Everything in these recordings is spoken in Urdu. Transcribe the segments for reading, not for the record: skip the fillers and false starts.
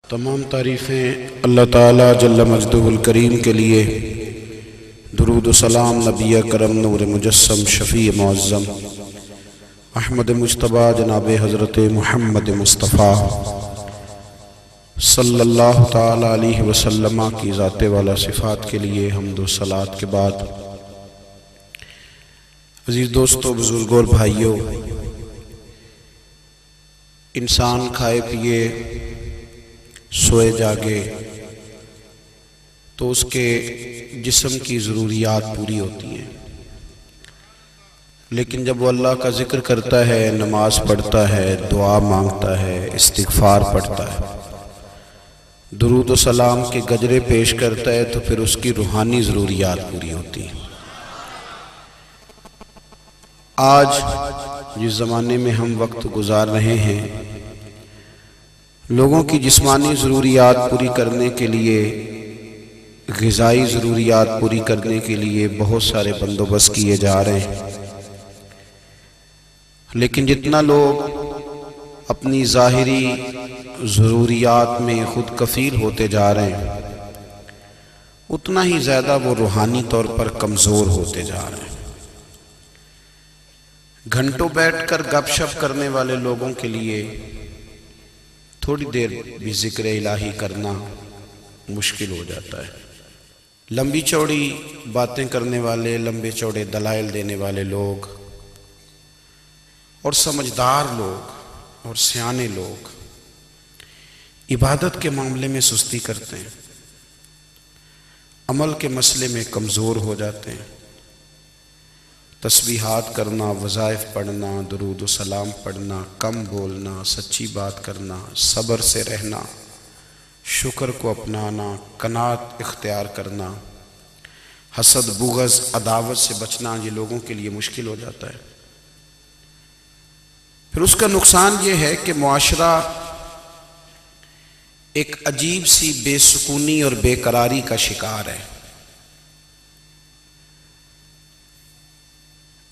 تمام تعریفیں اللہ تعالیٰ جل مجدہ الکریم کے لیے، درود و سلام نبی کرم نور مجسم شفیع معظم احمد مجتبیٰ جناب حضرت محمد مصطفیٰ صلی اللہ تعالیٰ علیہ وسلم کی ذات والا صفات کے لیے حمد و صلوات کے بعد، عزیز دوستو، بزرگوں اور بھائیوں، انسان کھائے پیے سوئے جاگے تو اس کے جسم کی ضروریات پوری ہوتی ہیں، لیکن جب وہ اللہ کا ذکر کرتا ہے، نماز پڑھتا ہے، دعا مانگتا ہے، استغفار پڑھتا ہے، درود و سلام کے گجرے پیش کرتا ہے، تو پھر اس کی روحانی ضروریات پوری ہوتی ہیں۔ آج جس زمانے میں ہم وقت گزار رہے ہیں، لوگوں کی جسمانی ضروریات پوری کرنے کے لیے، غذائی ضروریات پوری کرنے کے لیے بہت سارے بندوبست کیے جا رہے ہیں، لیکن جتنا لوگ اپنی ظاہری ضروریات میں خود کفیل ہوتے جا رہے ہیں، اتنا ہی زیادہ وہ روحانی طور پر کمزور ہوتے جا رہے ہیں۔ گھنٹوں بیٹھ کر گپ شپ کرنے والے لوگوں کے لیے تھوڑی دیر بھی ذکر الہی کرنا مشکل ہو جاتا ہے۔ لمبی چوڑی باتیں کرنے والے، لمبے چوڑے دلائل دینے والے لوگ اور سمجھدار لوگ اور سیانے لوگ عبادت کے معاملے میں سستی کرتے ہیں، عمل کے مسئلے میں کمزور ہو جاتے ہیں۔ تسبیحات کرنا، وظائف پڑھنا، درود و سلام پڑھنا، کم بولنا، سچی بات کرنا، صبر سے رہنا، شکر کو اپنانا، قناعت اختیار کرنا، حسد، بغض، عداوت سے بچنا، یہ لوگوں کے لیے مشکل ہو جاتا ہے۔ پھر اس کا نقصان یہ ہے کہ معاشرہ ایک عجیب سی بے سکونی اور بے قراری کا شکار ہے۔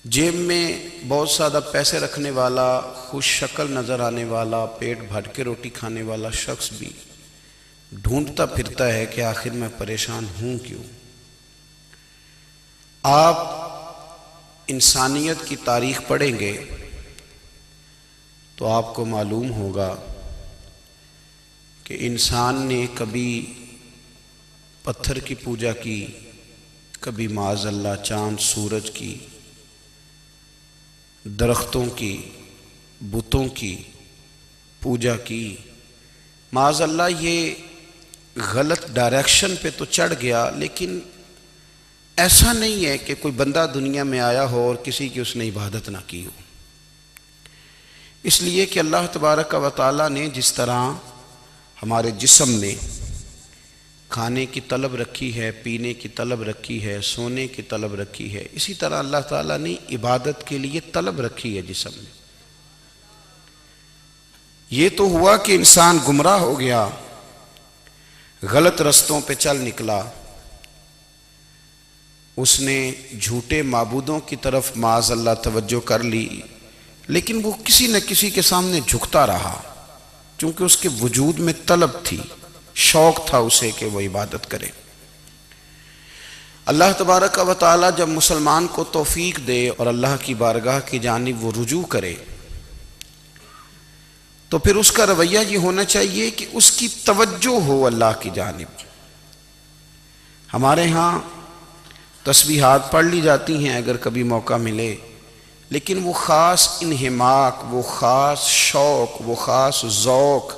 جیب میں بہت زیادہ پیسے رکھنے والا، خوش شکل نظر آنے والا، پیٹ بھر کے روٹی کھانے والا شخص بھی ڈھونڈتا پھرتا ہے کہ آخر میں پریشان ہوں کیوں۔ آپ انسانیت کی تاریخ پڑھیں گے تو آپ کو معلوم ہوگا کہ انسان نے کبھی پتھر کی پوجا کی، کبھی معاذ اللہ چاند سورج کی، درختوں کی، بتوں کی پوجا کی۔ معاذ اللہ یہ غلط ڈائریکشن پہ تو چڑھ گیا، لیکن ایسا نہیں ہے کہ کوئی بندہ دنیا میں آیا ہو اور کسی کی اس نے عبادت نہ کی ہو۔ اس لیے کہ اللہ تبارک و تعالیٰ نے جس طرح ہمارے جسم میں کھانے کی طلب رکھی ہے، پینے کی طلب رکھی ہے، سونے کی طلب رکھی ہے، اسی طرح اللہ تعالیٰ نے عبادت کے لیے طلب رکھی ہے جسم میں۔ یہ تو ہوا کہ انسان گمراہ ہو گیا، غلط رستوں پہ چل نکلا، اس نے جھوٹے معبودوں کی طرف معاذ اللہ توجہ کر لی، لیکن وہ کسی نہ کسی کے سامنے جھکتا رہا، چونکہ اس کے وجود میں طلب تھی، شوق تھا اسے کہ وہ عبادت کرے۔ اللہ تبارک و تعالی جب مسلمان کو توفیق دے اور اللہ کی بارگاہ کی جانب وہ رجوع کرے، تو پھر اس کا رویہ یہ ہونا چاہیے کہ اس کی توجہ ہو اللہ کی جانب۔ ہمارے ہاں تسبیحات پڑھ لی جاتی ہیں اگر کبھی موقع ملے، لیکن وہ خاص انہماک، وہ خاص شوق، وہ خاص ذوق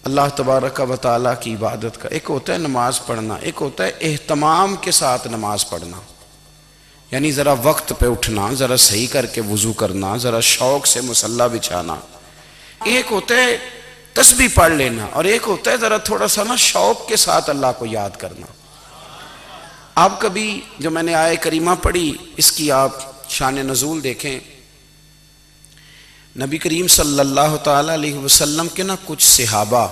اللہ تبارک و تعالیٰ کی عبادت کا، ایک ہوتا ہے نماز پڑھنا، ایک ہوتا ہے اہتمام کے ساتھ نماز پڑھنا، یعنی ذرا وقت پہ اٹھنا، ذرا صحیح کر کے وضو کرنا، ذرا شوق سے مصلی بچھانا۔ ایک ہوتا ہے تسبیح پڑھ لینا، اور ایک ہوتا ہے ذرا تھوڑا سا نا شوق کے ساتھ اللہ کو یاد کرنا۔ آپ کبھی جو میں نے آیہ کریمہ پڑھی، اس کی آپ شان نزول دیکھیں۔ نبی کریم صلی اللہ تعالیٰ علیہ وسلم کے نا کچھ صحابہ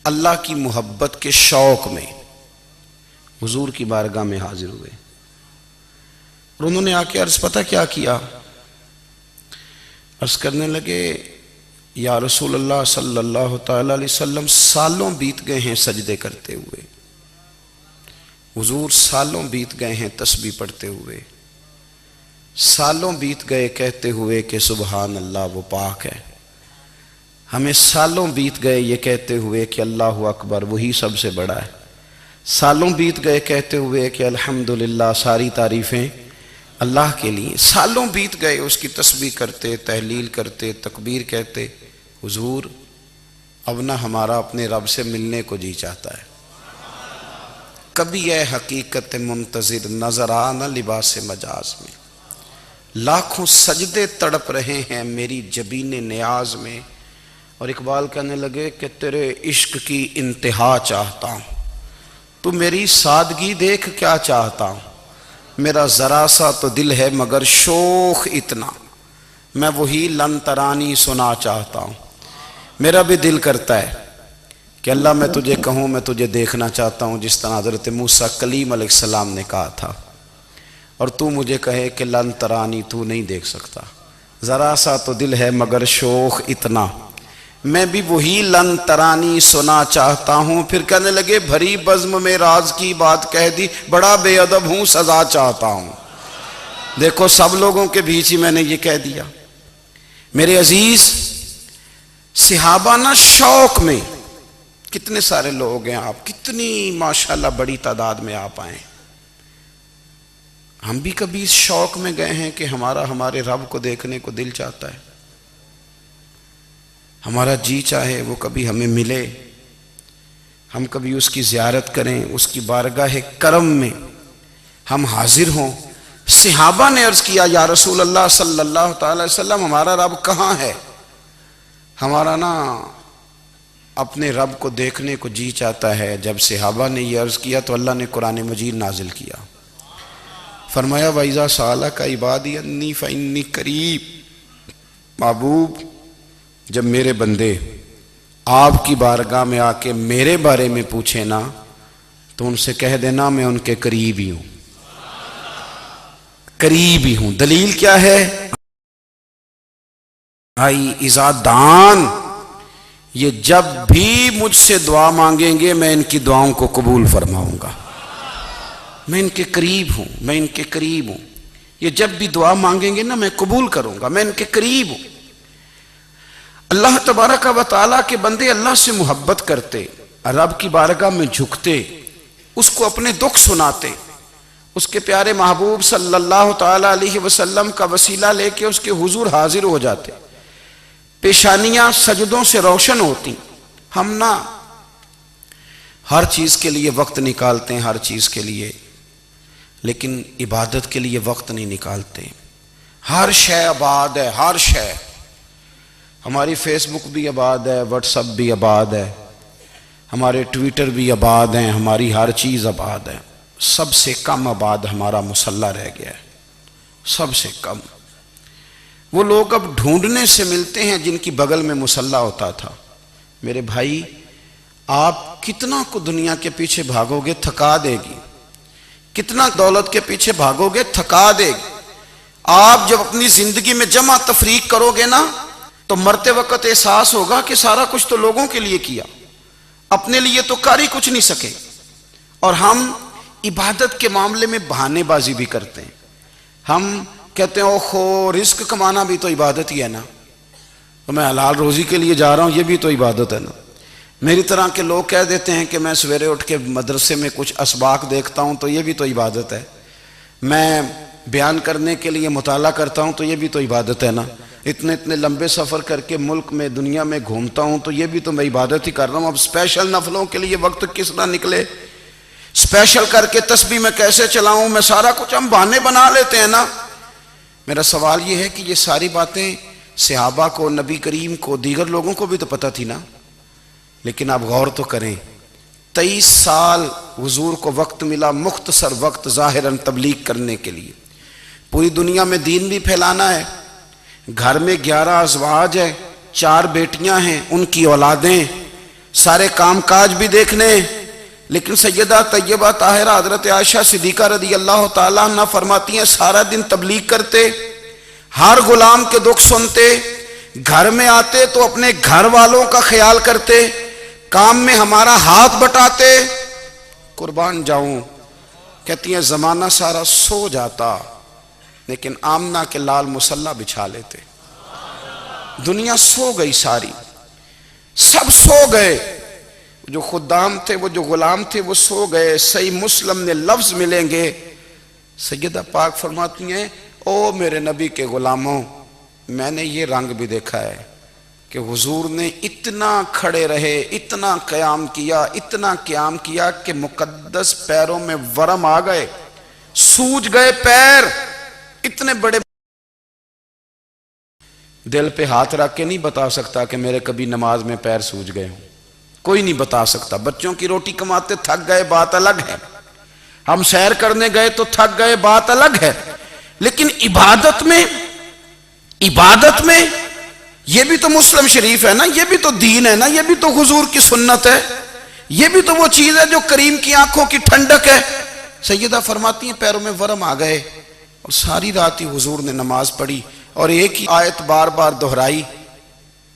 اللہ کی محبت کے شوق میں حضور کی بارگاہ میں حاضر ہوئے، اور انہوں نے آ کے عرض پتہ کیا کیا؟ عرض کرنے لگے یا رسول اللہ صلی اللہ تعالی علیہ وسلم سالوں بیت گئے ہیں سجدے کرتے ہوئے، حضور سالوں بیت گئے ہیں تسبیح پڑھتے ہوئے، سالوں بیت گئے کہتے ہوئے کہ سبحان اللہ وہ پاک ہے، ہمیں سالوں بیت گئے یہ کہتے ہوئے کہ اللہ اکبر وہی سب سے بڑا ہے، سالوں بیت گئے کہتے ہوئے کہ الحمدللہ ساری تعریفیں اللہ کے لیے، سالوں بیت گئے اس کی تسبیح کرتے، تحلیل کرتے، تکبیر کہتے۔ حضور اب نہ ہمارا اپنے رب سے ملنے کو جی چاہتا ہے، کبھی اے حقیقت منتظر نظر آ نہ لباس مجاز میں، لاکھوں سجدے تڑپ رہے ہیں میری جبین نیاز میں۔ اور اقبال کہنے لگے کہ تیرے عشق کی انتہا چاہتا ہوں، تو میری سادگی دیکھ کیا چاہتا ہوں، میرا ذرا سا تو دل ہے مگر شوخ اتنا، میں وہی لن ترانی سنا چاہتا ہوں۔ میرا بھی دل کرتا ہے کہ اللہ میں تجھے کہوں میں تجھے دیکھنا چاہتا ہوں، جس طرح حضرت موسیٰ کلیم علیہ السلام نے کہا تھا، اور تو مجھے کہے کہ لن ترانی تو نہیں دیکھ سکتا، ذرا سا تو دل ہے مگر شوخ اتنا، میں بھی وہی لن ترانی سنا چاہتا ہوں۔ پھر کہنے لگے بھری بزم میں راز کی بات کہہ دی، بڑا بے ادب ہوں سزا چاہتا ہوں۔ دیکھو سب لوگوں کے بیچ ہی میں نے یہ کہہ دیا۔ میرے عزیز صحابہ نا شوق میں، کتنے سارے لوگ ہیں آپ، کتنی ماشاءاللہ بڑی تعداد میں آپ آئیں، ہم بھی کبھی اس شوق میں گئے ہیں کہ ہمارے رب کو دیکھنے کو دل چاہتا ہے، ہمارا جی چاہے وہ کبھی ہمیں ملے، ہم کبھی اس کی زیارت کریں، اس کی بارگاہ کرم میں ہم حاضر ہوں۔ صحابہ نے عرض کیا یا رسول اللہ صلی اللہ تعالی علیہ وسلم ہمارا رب کہاں ہے؟ ہمارا نا اپنے رب کو دیکھنے کو جی چاہتا ہے۔ جب صحابہ نے یہ عرض کیا تو اللہ نے قرآن مجید نازل کیا، فرمایا وَإِذَا سَأَلَكَ عِبَادِي عَنِّي فَإِنِّي قَرِيبٌ، محبوب جب میرے بندے آپ کی بارگاہ میں آ کے میرے بارے میں پوچھیں نا تو ان سے کہہ دینا میں ان کے قریب ہی ہوں، قریب ہی ہوں۔ دلیل کیا ہے؟ بھائی اذا دان، یہ جب بھی مجھ سے دعا مانگیں گے میں ان کی دعاؤں کو قبول فرماؤں گا، میں ان کے قریب ہوں، میں ان کے قریب ہوں۔ یہ جب بھی دعا مانگیں گے نا میں قبول کروں گا، میں ان کے قریب ہوں۔ اللہ تبارک و تعالیٰ کے بندے اللہ سے محبت کرتے، رب کی بارگاہ میں جھکتے، اس کو اپنے دکھ سناتے، اس کے پیارے محبوب صلی اللہ تعالیٰ علیہ وسلم کا وسیلہ لے کے اس کے حضور حاضر ہو جاتے، پیشانیاں سجدوں سے روشن ہوتی۔ ہم نا ہر چیز کے لیے وقت نکالتے ہیں، ہر چیز کے لیے، لیکن عبادت کے لیے وقت نہیں نکالتے۔ ہر شے آباد ہے، ہر شے، ہماری فیس بک بھی آباد ہے، واٹس ایپ بھی آباد ہے، ہمارے ٹویٹر بھی آباد ہیں، ہماری ہر چیز آباد ہے۔ سب سے کم آباد ہمارا مصلی رہ گیا ہے، سب سے کم۔ وہ لوگ اب ڈھونڈنے سے ملتے ہیں جن کی بغل میں مصلی ہوتا تھا۔ میرے بھائی آپ کتنا کو دنیا کے پیچھے بھاگو گے تھکا دے گی، کتنا دولت کے پیچھے بھاگو گے تھکا دے گی۔ آپ جب اپنی زندگی میں جمع تفریق کرو گے نا تو مرتے وقت احساس ہوگا کہ سارا کچھ تو لوگوں کے لیے کیا، اپنے لیے تو کر ہی کچھ نہیں سکے۔ اور ہم عبادت کے معاملے میں بہانے بازی بھی کرتے ہیں، ہم کہتے ہیں اوہو رزق کمانا بھی تو عبادت ہی ہے نا، تو میں حلال روزی کے لیے جا رہا ہوں، یہ بھی تو عبادت ہے نا۔ میری طرح کے لوگ کہہ دیتے ہیں کہ میں سویرے اٹھ کے مدرسے میں کچھ اسباق دیکھتا ہوں تو یہ بھی تو عبادت ہے، میں بیان کرنے کے لیے مطالعہ کرتا ہوں تو یہ بھی تو عبادت ہے نا، اتنے لمبے سفر کر کے ملک میں دنیا میں گھومتا ہوں تو یہ بھی تو میں عبادت ہی کر رہا ہوں۔ اب اسپیشل نفلوں کے لیے وقت کس طرح نکلے، اسپیشل کر کے تسبیح میں کیسے چلاؤں، میں سارا کچھ ہم بہانے بنا لیتے ہیں نا۔ میرا سوال یہ ہے کہ یہ ساری باتیں صحابہ کو، نبی کریم کو، دیگر لوگوں کو بھی تو پتہ تھی نا، لیکن آپ غور تو کریں 23 سال حضور کو وقت ملا، مختصر وقت ظاہراً تبلیغ کرنے کے لیے، پوری دنیا میں دین بھی پھیلانا ہے۔ گھر میں 11 ازواج ہے، 4 بیٹیاں ہیں، ان کی اولادیں، سارے کام کاج بھی دیکھنے، لیکن سیدہ طیبہ طاہرہ حضرت عائشہ صدیقہ رضی اللہ تعالیٰ عنہ فرماتی ہیں سارا دن تبلیغ کرتے، ہر غلام کے دکھ سنتے، گھر میں آتے تو اپنے گھر والوں کا خیال کرتے، کام میں ہمارا ہاتھ بٹاتے۔ قربان جاؤں، کہتی ہیں زمانہ سارا سو جاتا لیکن آمنہ کے لال مصلی بچھا لیتے۔ دنیا سو گئی ساری، سب سو گئے، جو خدام تھے، وہ جو غلام تھے، وہ سو گئے۔ صحیح مسلم میں لفظ ملیں گے، سیدہ پاک فرماتی ہیں او میرے نبی کے غلاموں، میں نے یہ رنگ بھی دیکھا ہے کہ حضور نے اتنا کھڑے رہے، اتنا قیام کیا، اتنا قیام کیا کہ مقدس پیروں میں ورم آ گئے، سوج گئے پیر، اتنے بڑے۔ دل پہ ہاتھ رکھ کے نہیں بتا سکتا کہ میرے کبھی نماز میں پیر سوج گئے ہوں، کوئی نہیں بتا سکتا۔ بچوں کی روٹی کماتے تھک گئے بات الگ ہے، ہم سیر کرنے گئے تو تھک گئے بات الگ ہے، لیکن عبادت میں یہ بھی تو مسلم شریف ہے نا، یہ بھی تو دین ہے نا، یہ بھی تو حضور کی سنت ہے، یہ بھی تو وہ چیز ہے جو کریم کی آنکھوں کی ٹھنڈک ہے۔ سیدہ فرماتی ہیں پیروں میں ورم آ گئے، اور ساری رات ہی حضور نے نماز پڑھی اور ایک ہی آیت بار بار دہرائی۔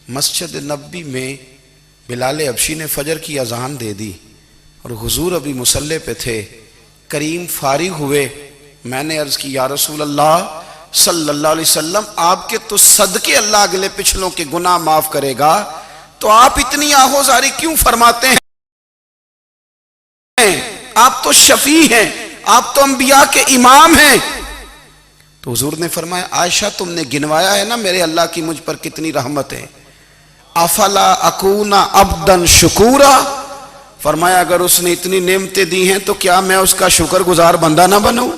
مسجد نبوی میں بلال حبشی نے فجر کی اذان دے دی اور حضور ابھی مصلی پہ تھے، کریم فارغ ہوئے۔ میں نے عرض کی یا رسول اللہ صلی اللہ علیہ وسلم، آپ کے تو صدقے اللہ اگلے پچھلوں کے گناہ معاف کرے گا، تو آپ اتنی آہوزاری کیوں فرماتے ہیں؟ آپ تو شفیع ہیں، آپ تو انبیاء کے امام ہیں۔ تو حضور نے فرمایا عائشہ تم نے گنوایا ہے نا میرے اللہ کی مجھ پر کتنی رحمت ہے، افلا اکون عبدا شکورا، فرمایا اگر اس نے اتنی نعمتیں دی ہیں تو کیا میں اس کا شکر گزار بندہ نہ بنوں؟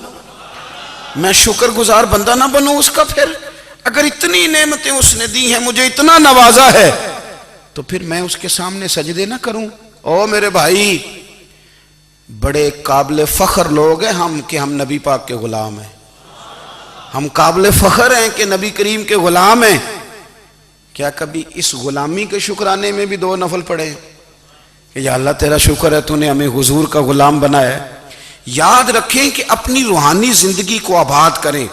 میں شکر گزار بندہ نہ بنوں اس کا؟ پھر اگر اتنی نعمتیں اس نے دی ہیں، مجھے اتنا نوازا ہے، تو پھر میں اس کے سامنے سجدے نہ کروں؟ او میرے بھائی، بڑے قابل فخر لوگ ہیں ہم کہ ہم نبی پاک کے غلام ہیں، ہم قابل فخر ہیں کہ نبی کریم کے غلام ہیں۔ کیا کبھی اس غلامی کے شکرانے میں بھی دو نفل پڑھے کہ یا اللہ تیرا شکر ہے تو نے ہمیں حضور کا غلام بنایا ہے؟ یاد رکھیں کہ اپنی روحانی زندگی کو آباد کریں،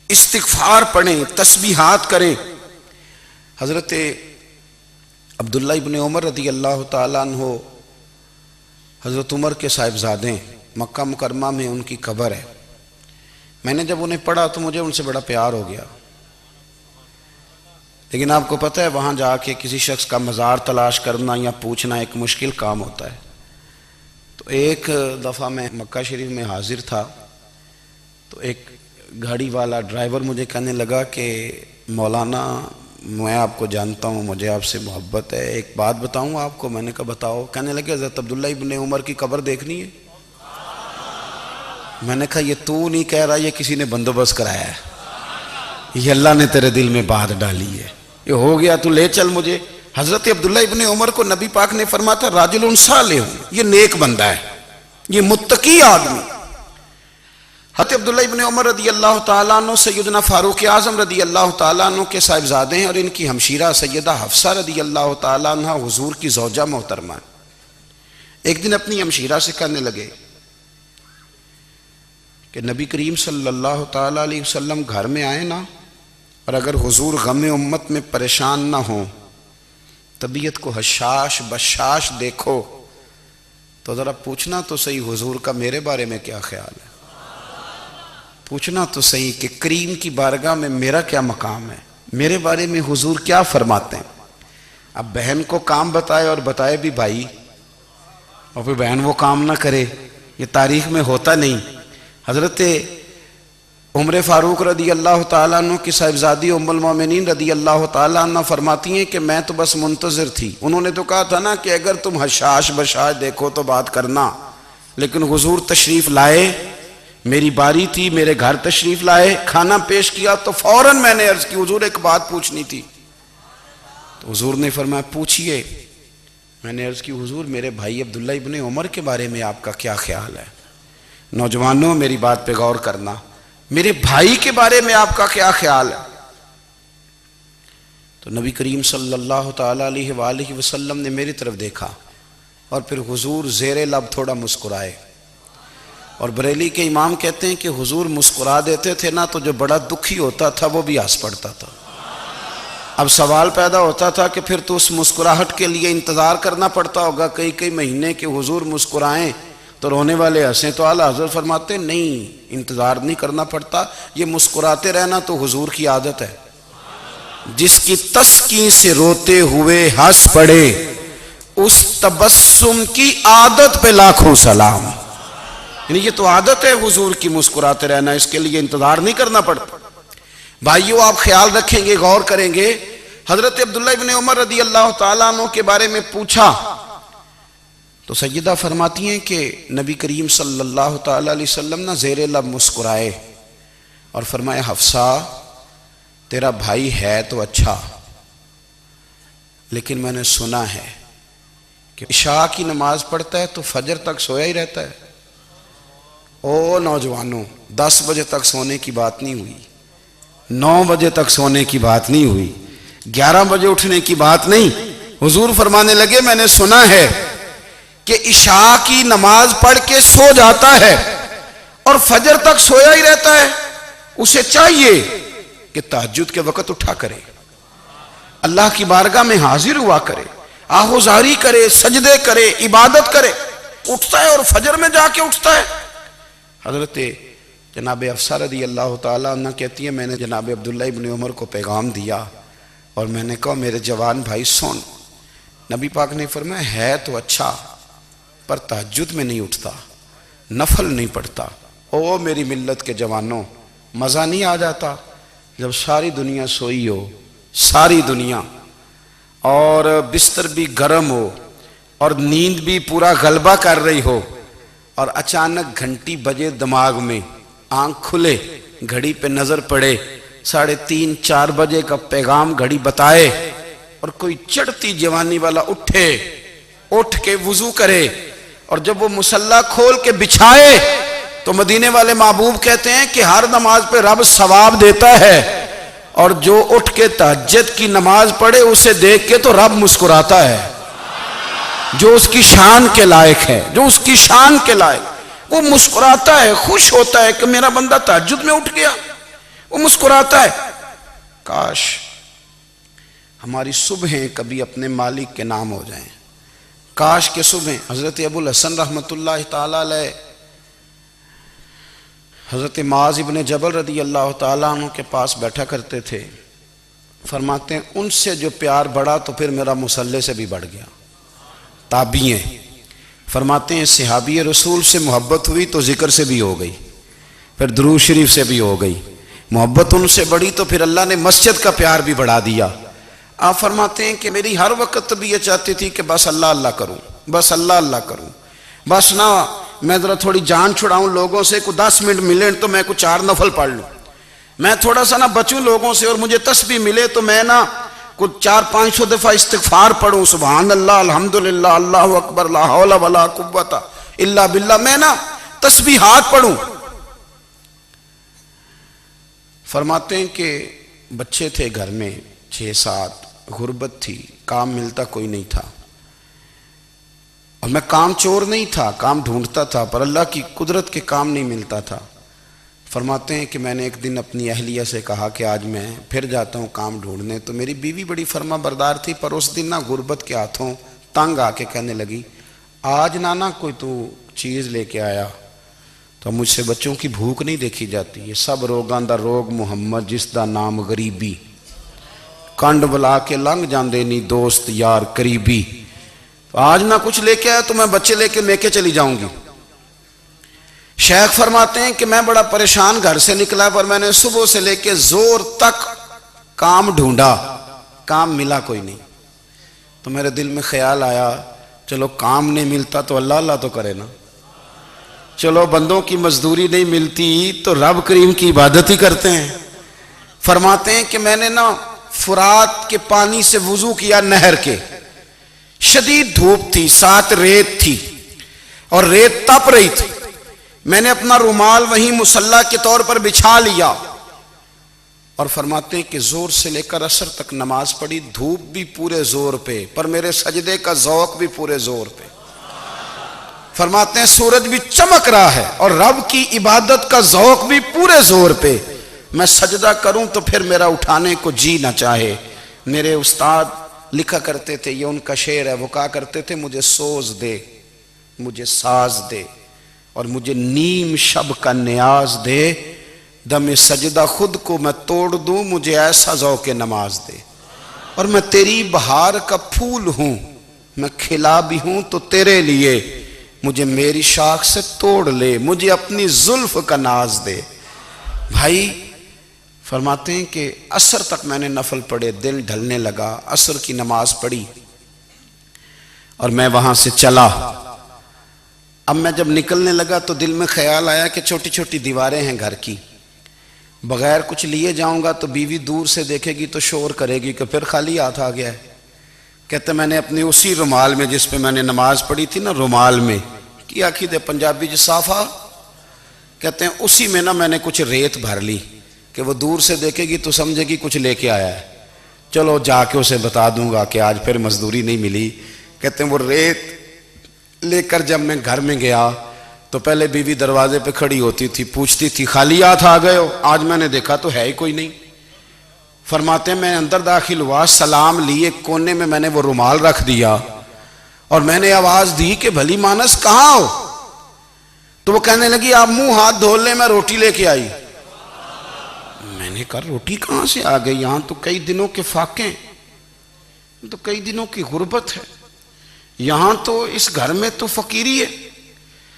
استغفار پڑھیں، تسبیحات کریں۔ حضرت عبداللہ ابن عمر رضی اللہ تعالیٰ عنہ حضرت عمر کے صاحبزادے، مکہ مکرمہ میں ان کی قبر ہے۔ میں نے جب انہیں پڑھا تو مجھے ان سے بڑا پیار ہو گیا، لیکن آپ کو پتہ ہے وہاں جا کے کسی شخص کا مزار تلاش کرنا یا پوچھنا ایک مشکل کام ہوتا ہے۔ تو ایک دفعہ میں مکہ شریف میں حاضر تھا، تو ایک گاڑی والا ڈرائیور مجھے کہنے لگا کہ مولانا میں آپ کو جانتا ہوں، مجھے آپ سے محبت ہے، ایک بات بتاؤں آپ کو؟ میں نے کہا بتاؤ۔ کہنے لگے حضرت عبداللہ ابن عمر کی قبر دیکھنی ہے۔ میں نے کہا یہ تو نہیں کہہ رہا، یہ کسی نے بندوبست کرایا ہے، یہ اللہ نے تیرے دل میں بات ڈالی ہے، یہ ہو گیا تو لے چل مجھے۔ حضرت عبداللہ ابن عمر کو نبی پاک نے فرمایا تھا راجل صالح، یہ نیک بندہ ہے، یہ متقی آدمی۔ حضرت عبداللہ ابن عمر رضی اللہ تعالیٰ عنہ سیدنا فاروق اعظم رضی اللہ تعالیٰ عنہ کے صاحبزادے ہیں، اور ان کی ہمشیرہ سیدہ حفصہ رضی اللہ تعالیٰ عنہ حضور کی زوجہ محترمہ۔ ایک دن اپنی ہمشیرہ سے کہنے لگے کہ نبی کریم صلی اللہ تعالیٰ علیہ وسلم گھر میں آئے نا، اور اگر حضور غم امت میں پریشان نہ ہوں، طبیعت کو حشاش بشاش دیکھو، تو ذرا پوچھنا تو صحیح حضور کا میرے بارے میں کیا خیال ہے، پوچھنا تو صحیح کہ کریم کی بارگاہ میں میرا کیا مقام ہے، میرے بارے میں حضور کیا فرماتے ہیں۔ اب بہن کو کام بتائے اور بتائے بھی بھائی، اور پھر بہن وہ کام نہ کرے، یہ تاریخ میں ہوتا نہیں۔ حضرت عمر فاروق رضی اللہ تعالیٰ عنہ کی صاحبزادی ام المومنین رضی اللہ تعالیٰ عنہ فرماتی ہیں کہ میں تو بس منتظر تھی، انہوں نے تو کہا تھا نا کہ اگر تم حشاش بشاش دیکھو تو بات کرنا، لیکن حضور تشریف لائے، میری باری تھی، میرے گھر تشریف لائے، کھانا پیش کیا تو فوراً میں نے عرض کی حضور ایک بات پوچھنی تھی۔ تو حضور نے فرمایا پوچھئے۔ میں نے عرض کی حضور میرے بھائی عبداللہ ابن عمر کے بارے میں آپ کا کیا خیال ہے؟ نوجوانوں میری بات پہ غور کرنا، میرے بھائی کے بارے میں آپ کا کیا خیال ہے؟ تو نبی کریم صلی اللہ تعالیٰ علیہ وآلہ وسلم نے میری طرف دیکھا، اور پھر حضور زیر لب تھوڑا مسکرائے، اور بریلی کے امام کہتے ہیں کہ حضور مسکرا دیتے تھے نا تو جو بڑا دکھی ہوتا تھا وہ بھی ہنس پڑتا تھا۔ اب سوال پیدا ہوتا تھا کہ پھر تو اس مسکراہٹ کے لیے انتظار کرنا پڑتا ہوگا کئی کئی مہینے کہ حضور مسکرائیں تو رونے والے ہنسیں، تو اعلیٰ حضرت فرماتے نہیں، انتظار نہیں کرنا پڑتا، یہ مسکراتے رہنا تو حضور کی عادت ہے۔ جس کی تسکین سے روتے ہوئے ہنس پڑے اس تبسم کی عادت پہ لاکھوں سلام، یعنی یہ تو عادت ہے حضور کی مسکراتے رہنا، اس کے لیے انتظار نہیں کرنا پڑتا۔ بھائیو آپ خیال رکھیں گے، غور کریں گے، حضرت عبداللہ ابن عمر رضی اللہ تعالیٰ عنہ کے بارے میں پوچھا تو سیدہ فرماتی ہیں کہ نبی کریم صلی اللہ تعالیٰ علیہ وسلم نہ زیر لب مسکرائے اور فرمایا حفصہ تیرا بھائی ہے تو اچھا، لیکن میں نے سنا ہے کہ عشاء کی نماز پڑھتا ہے تو فجر تک سویا ہی رہتا ہے۔ او نوجوانوں، 10 بجے تک سونے کی بات نہیں ہوئی، 9 بجے تک سونے کی بات نہیں ہوئی، 11 بجے اٹھنے کی بات نہیں۔ حضور فرمانے لگے میں نے سنا ہے کہ عشاء کی نماز پڑھ کے سو جاتا ہے اور فجر تک سویا ہی رہتا ہے، اسے چاہیے کہ تہجد کے وقت اٹھا کرے، اللہ کی بارگاہ میں حاضر ہوا کرے، آہوزاری کرے، سجدے کرے، عبادت کرے، اٹھتا ہے اور فجر میں جا کے اٹھتا ہے۔ حضرت جناب حفصہ رضی اللہ تعالیٰ عنہ کہتی ہے میں نے جناب عبداللہ ابن عمر کو پیغام دیا اور میں نے کہا میرے جوان بھائی سن، نبی پاک نے فرمایا ہے تو اچھا پر تہجد میں نہیں اٹھتا، نفل نہیں پڑھتا۔ او میری ملت کے جوانوں، مزہ نہیں آ جاتا جب ساری دنیا سوئی ہو، ساری دنیا، اور بستر بھی گرم ہو اور نیند بھی پورا غلبہ کر رہی ہو، اور اچانک گھنٹی بجے دماغ میں، آنکھ کھلے، گھڑی پہ نظر پڑے، 3:30 4 بجے کا پیغام گھڑی بتائے، اور کوئی چڑھتی جوانی والا اٹھ کے وضو کرے، اور جب وہ مصلی کھول کے بچھائے تو مدینے والے محبوب کہتے ہیں کہ ہر نماز پہ رب ثواب دیتا ہے، اور جو اٹھ کے تہجد کی نماز پڑھے اسے دیکھ کے تو رب مسکراتا ہے، جو اس کی شان کے لائق ہے، جو اس کی شان کے لائق، وہ مسکراتا ہے، خوش ہوتا ہے کہ میرا بندہ تہجد میں اٹھ گیا، وہ مسکراتا ہے۔ کاش ہماری صبحیں کبھی اپنے مالک کے نام ہو جائیں، کاش کے صبح۔ حضرت ابو الحسن رحمۃ اللہ تعالیٰ علیہ حضرت معاذ ابن جبل رضی اللہ تعالیٰ عنہ کے پاس بیٹھا کرتے تھے، فرماتے ہیں ان سے جو پیار بڑھا تو پھر میرا مصلی سے بھی بڑھ گیا۔ تابعین فرماتے ہیں صحابی رسول سے محبت ہوئی تو ذکر سے بھی ہو گئی، پھر درود شریف سے بھی ہو گئی، محبت ان سے بڑھی تو پھر اللہ نے مسجد کا پیار بھی بڑھا دیا۔ آپ فرماتے ہیں کہ میری ہر وقت طبیعت چاہتی تھی کہ بس اللہ اللہ کروں، بس اللہ اللہ کروں، بس نہ میں ذرا تھوڑی جان چھڑاؤں لوگوں سے، کوئی 10 منٹ ملے تو میں کوئی 4 نفل پڑھ لوں، میں تھوڑا سا نہ بچوں لوگوں سے، اور مجھے تسبیح ملے تو میں نہ کوئی 400-500 دفعہ استغفار پڑھوں، سبحان اللہ، الحمدللہ، اللہ اکبر، لا حول ولا قوت الا باللہ، میں نہ تسبیحات پڑھوں۔ فرماتے ہیں کہ بچے تھے گھر میں 6-7، غربت تھی، کام ملتا کوئی نہیں تھا، اور میں کام چور نہیں تھا، کام ڈھونڈتا تھا، پر اللہ کی قدرت کے کام نہیں ملتا تھا۔ فرماتے ہیں کہ میں نے ایک دن اپنی اہلیہ سے کہا کہ آج میں پھر جاتا ہوں کام ڈھونڈنے، تو میری بیوی بڑی فرما بردار تھی، پر اس دن نہ غربت کے ہاتھوں تنگ آ کے کہنے لگی آج نانا کوئی تو چیز لے کے آیا، تو مجھ سے بچوں کی بھوک نہیں دیکھی جاتی، یہ سب روگاں دا روگ محمد جس دا نام غریبی، کنڈ بلا کے لنگ جاندے نہیں دوست یار قریبی، آج نہ کچھ لے کے آیا تو میں بچے لے کے میکے چلی جاؤں گی۔ شیخ فرماتے ہیں کہ میں بڑا پریشان گھر سے نکلا، پر میں نے صبح سے لے کے زور تک کام ڈھونڈا، کام ملا کوئی نہیں، تو میرے دل میں خیال آیا چلو کام نہیں ملتا تو اللہ اللہ تو کرے نا، چلو بندوں کی مزدوری نہیں ملتی تو رب کریم کی عبادت ہی کرتے ہیں۔ فرماتے ہیں کہ میں نے نا فرات کے پانی سے وضو کیا، نہر کے، شدید دھوپ تھی، ساتھ ریت تھی اور ریت تپ رہی تھی، میں نے اپنا رومال وہیں مصلی کے طور پر بچھا لیا، اور فرماتے ہیں کہ زور سے لے کر عصر تک نماز پڑھی، دھوپ بھی پورے زور پہ، پر میرے سجدے کا ذوق بھی پورے زور پہ۔ فرماتے ہیں سورج بھی چمک رہا ہے اور رب کی عبادت کا ذوق بھی پورے زور پہ، میں سجدہ کروں تو پھر میرا اٹھانے کو جی نہ چاہے، میرے استاد لکھا کرتے تھے، یہ ان کا شعر ہے، وہ کہا کرتے تھے مجھے سوز دے، مجھے ساز دے، اور مجھے نیم شب کا نیاز دے، دم سجدہ خود کو میں توڑ دوں، مجھے ایسا ذوق نماز دے، اور میں تیری بہار کا پھول ہوں، میں کھلا بھی ہوں تو تیرے لیے، مجھے میری شاخ سے توڑ لے، مجھے اپنی زلف کا ناز دے۔ بھائی فرماتے ہیں کہ عصر تک میں نے نفل پڑھے، دل ڈھلنے لگا، عصر کی نماز پڑھی اور میں وہاں سے چلا۔ اب میں جب نکلنے لگا تو دل میں خیال آیا کہ چھوٹی چھوٹی دیواریں ہیں گھر کی، بغیر کچھ لیے جاؤں گا تو بیوی دور سے دیکھے گی تو شور کرے گی کہ پھر خالی ہاتھ آ گیا ہے۔ کہتے میں نے اپنی اسی رومال میں جس پہ میں نے نماز پڑھی تھی نا، رومال میں کی آخی دے پنجابی جو صافہ کہتے ہیں، اسی میں نا میں نے کچھ ریت بھر لی کہ وہ دور سے دیکھے گی تو سمجھے گی کچھ لے کے آیا ہے، چلو جا کے اسے بتا دوں گا کہ آج پھر مزدوری نہیں ملی۔ کہتے ہیں وہ ریت لے کر جب میں گھر میں گیا تو پہلے بیوی دروازے پہ کھڑی ہوتی تھی، پوچھتی تھی خالی ہاتھ آ گئے ہو؟ آج میں نے دیکھا تو ہے ہی کوئی نہیں۔ فرماتے ہیں میں اندر داخل ہوا، سلام لیے، کونے میں نے وہ رومال رکھ دیا اور میں نے آواز دی کہ بھلی مانس کہاں ہو؟ تو وہ کہنے لگی آپ منہ ہاتھ دھو لیں، میں روٹی لے کے آئی۔ میں نے کہا روٹی کہاں سے آ گئی؟ یہاں تو کئی دنوں کے فاقے ہیں، تو کئی دنوں کی غربت ہے، یہاں تو اس گھر میں تو فقیری ہے۔